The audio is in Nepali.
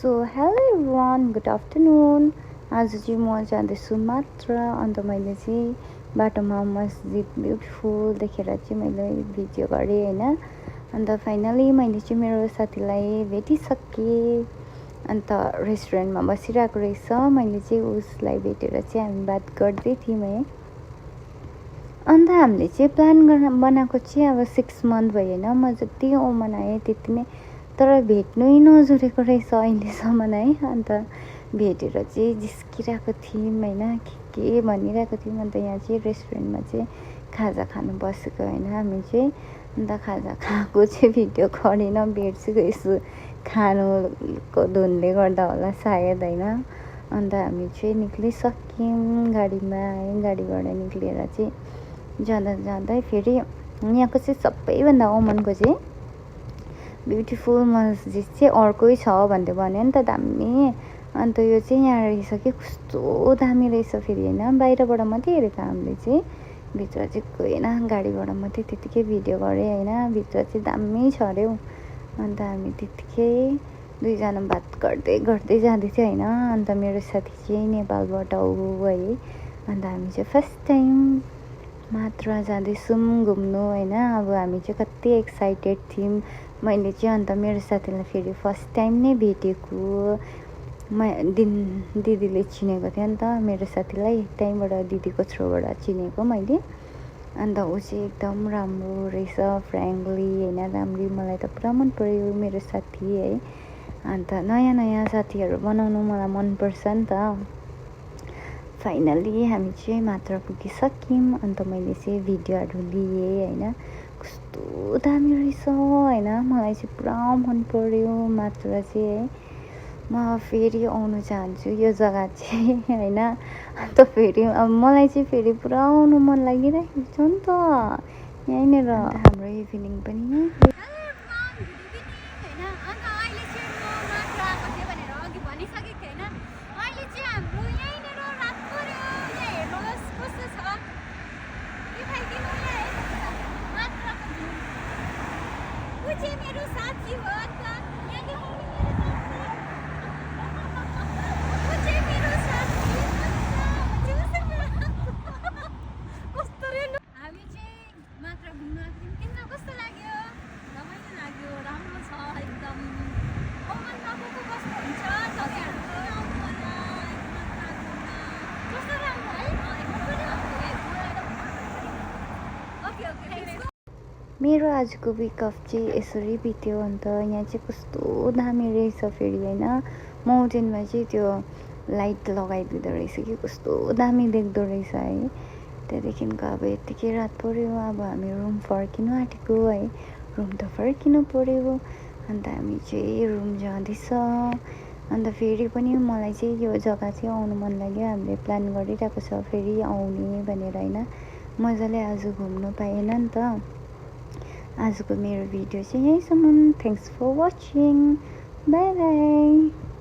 So hello everyone, good afternoon. आज चाहिँ म जाँदैछु मात्र। अन्त मैले चाहिँ बाटोमा मस्जिद ब्युटिफुल देखेर चाहिँ मैले भिडियो गरेँ होइन। अन्त फाइनली मैले चाहिँ मेरो साथीलाई भेटिसकेँ। अन्त रेस्टुरेन्टमा बसिरहेको रहेछ। मैले चाहिँ उसलाई भेटेर चाहिँ हामी बात गर्दै थियौँ है। अन्त हामीले चाहिँ प्लान बनाएको चाहिँ अब 6 मन्थ भयो होइन। म जति ओमन आएँ त्यति नै, तर भेट्नै नजुरेको रहेछ अहिलेसम्म है। अन्त भेटेर चाहिँ जिस्किरहेको थियौँ होइन, के भनिरहेको थियौँ। अन्त यहाँ चाहिँ रेस्टुरेन्टमा चाहिँ खाजा खानु बसेको होइन हामी चाहिँ। अन्त खाजा खाएको चाहिँ भिडियो गरेन, बिर्सिएको यसो खानुको धुनले गर्दा होला सायद होइन। अन्त हामी चाहिँ निक्लिसक्यौँ गाडीमा है। गाडीबाट निक्लिएर चाहिँ जाँदा फेरि यहाँको चाहिँ सबैभन्दा ओमनको चाहिँ ब्युटिफुल मस्जिद चाहिँ अर्कै छ भन्दै भन्यो नि त, दामी। अन्त यो चाहिँ यहाँ रहेछ कि कस्तो दामी रहेछ फेरि होइन। बाहिरबाट मात्रै हेरेको हामीले चाहिँ, भित्र चाहिँ गएन, गाडीबाट मात्रै त्यतिकै भिडियो गरेँ होइन। भित्र चाहिँ दामी छ अरे हौ। अन्त हामी त्यतिकै दुईजना बात गर्दै जाँदै थियो होइन। अन्त मेरो साथी चाहिँ नेपालबाट हो है। अन्त हामी चाहिँ फर्स्ट टाइम मात्र जाँदैछौँ घुम्नु होइन। अब हामी चाहिँ कति एक्साइटेड थियौँ। मैले चाहिँ अन्त मेरो साथीलाई फेरि फर्स्ट टाइम नै भेटेको। दिदीले चिनेको थियो नि त मेरो साथीलाई, त्यहीँबाट दिदीको थ्रुबाट चिनेको मैले। अन्त ऊ चाहिँ एकदम राम्रो रहेछ, फ्रेङ्कली होइन, राम्री। मलाई त पुरा मन पर्यो मेरो साथी है। अन्त नयाँ नयाँ साथीहरू बनाउनु मलाई मनपर्छ नि त। फाइनली हामी चाहिँ मात्र पुगिसक्यौँ। अन्त मैले चाहिँ भिडियोहरू लिएँ होइन। कस्तो दामी रहेछ होइन, मलाई चाहिँ पुरा मन पर्यो मात्र चाहिँ है। म फेरि आउनु चाहन्छु यो जग्गा चाहिँ होइन। अन्त फेरि अब मलाई चाहिँ फेरि पुरा आउनु मन लागिरहेको छ नि त यहीँनिर। हाम्रो इभिनिङ पनि मेरो साथी हो मेरो आजको विक अफ चाहिँ यसरी बित्यो। अन्त यहाँ चाहिँ कस्तो दामी रहेछ फेरि होइन। माउन्टेनमा चाहिँ त्यो लाइट लगाइदिँदो रहेछ कि कस्तो दामी देख्दो रहेछ है। त्यहाँदेखिको अब यत्तिकै रात पऱ्यो, अब हामी रुम फर्किनु आँटेको है। रुम त फर्किनु पऱ्यो। अन्त हामी चाहिँ रुम जाँदैछ। अन्त फेरि पनि मलाई चाहिँ यो जग्गा चाहिँ आउनु मन लाग्यो। हामीले प्लान गरिरहेको छ फेरि आउने भनेर होइन। मजाले आज घुम्नु पाएन नि त। आजको मेरो भिडियो चाहिँ यहीँसम्म। Thanks for watching, bye by.